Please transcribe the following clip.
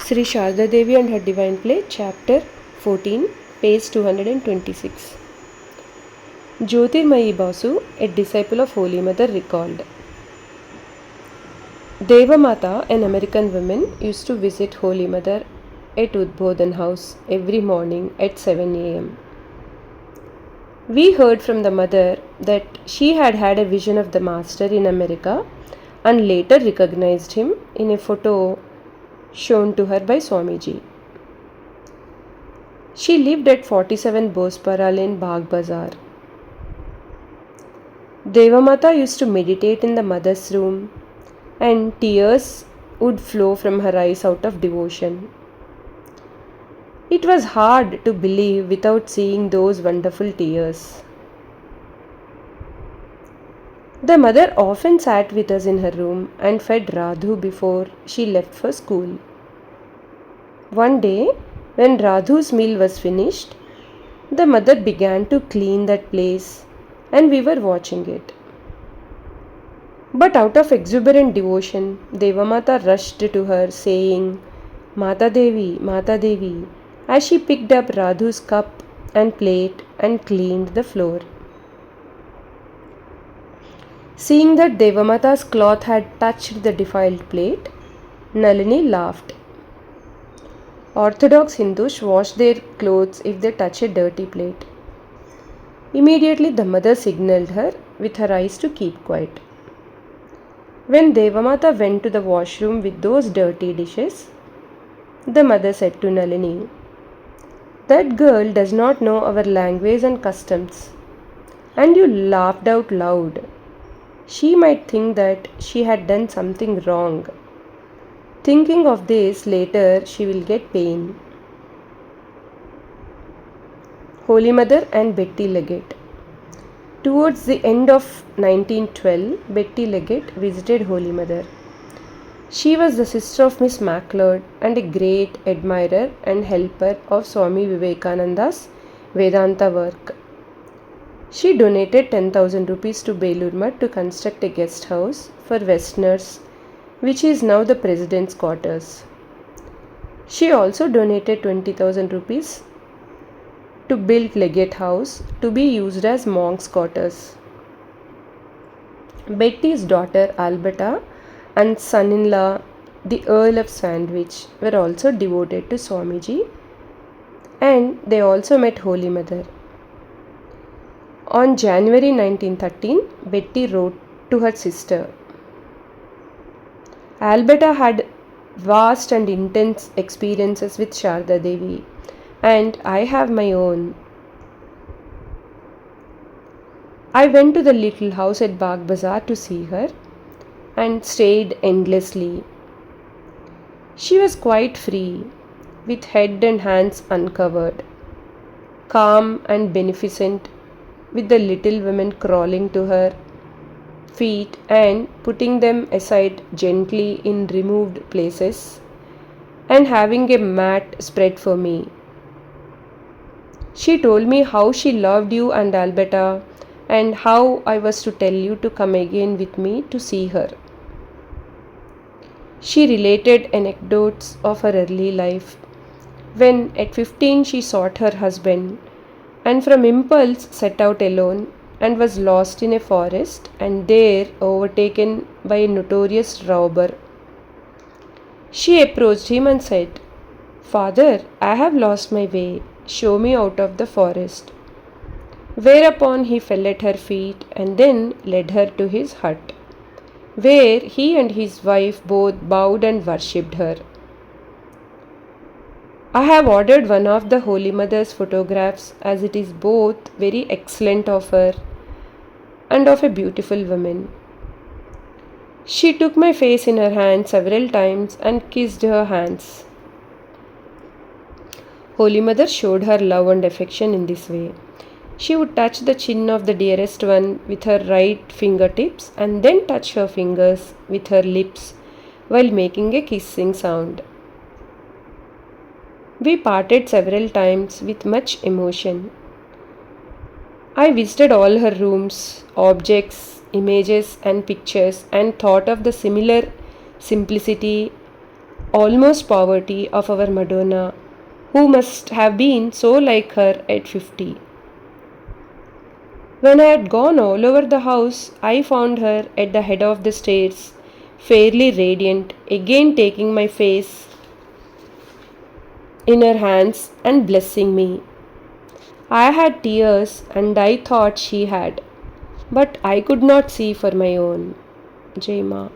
Sri Sharda Devi and her Divine Play, Chapter 14, page 226. Jyotirmayi Basu, a disciple of Holy Mother, recalled. Devamata, an American woman, used to visit Holy Mother at Udbodhan House every morning at 7 a.m. We heard from the mother that she had had a vision of the Master in America and later recognized him in a photo shown to her by Swamiji. She lived at 47 Bospara Lane, Bagh Bazar. Devamata used to meditate in the mother's room, and tears would flow from her eyes out of devotion. It was hard to believe without seeing those wonderful tears. The mother often sat with us in her room and fed Radhu before she left for school. One day, when Radhu's meal was finished, the mother began to clean that place and we were watching it. But out of exuberant devotion, Devamata rushed to her saying, Mata Devi, as she picked up Radhu's cup and plate and cleaned the floor. Seeing that Devamata's cloth had touched the defiled plate, Nalini laughed. Orthodox Hindus wash their clothes if they touch a dirty plate. Immediately the mother signaled her with her eyes to keep quiet. When Devamata went to the washroom with those dirty dishes, the mother said to Nalini, That girl does not know our language and customs. And you laughed out loud. She might think that she had done something wrong. Thinking of this later, she will get pain. Holy Mother and Betty Leggett. Towards the end of 1912, Betty Leggett visited Holy Mother. She was the sister of Miss MacLeod and a great admirer and helper of Swami Vivekananda's Vedanta work. She donated 10,000 rupees to Belur Math to construct a guest house for Westerners, which is now the President's quarters. She also donated 20,000 rupees to build Leggett House to be used as monks' quarters. Betty's daughter Alberta and son-in-law, the Earl of Sandwich, were also devoted to Swamiji, and they also met Holy Mother. On January 1913, Betty wrote to her sister, Alberta had vast and intense experiences with Sharda Devi, and I have my own. I went to the little house at Bagh Bazar to see her and stayed endlessly. She was quite free, with head and hands uncovered, calm and beneficent, with the little women crawling to her feet and putting them aside gently in removed places, and having a mat spread for me. She told me how she loved you and Alberta, and how I was to tell you to come again with me to see her. She related anecdotes of her early life, when at 15 she sought her husband, and from impulse set out alone and was lost in a forest and there overtaken by a notorious robber. She approached him and said, Father, I have lost my way. Show me out of the forest. Whereupon he fell at her feet and then led her to his hut, where he and his wife both bowed and worshipped her. I have ordered one of the Holy Mother's photographs, as it is both very excellent of her and of a beautiful woman. She took my face in her hand several times and kissed her hands. Holy Mother showed her love and affection in this way. She would touch the chin of the dearest one with her right fingertips and then touch her fingers with her lips while making a kissing sound. We parted several times with much emotion. I visited all her rooms, objects, images and pictures, and thought of the similar simplicity almost poverty of our Madonna, who must have been so like her at 50. When I had gone all over the house, I found her at the head of the stairs, fairly radiant, again taking my face in her hands and blessing me. I had tears, and I thought she had, but I could not see for my own. Jema.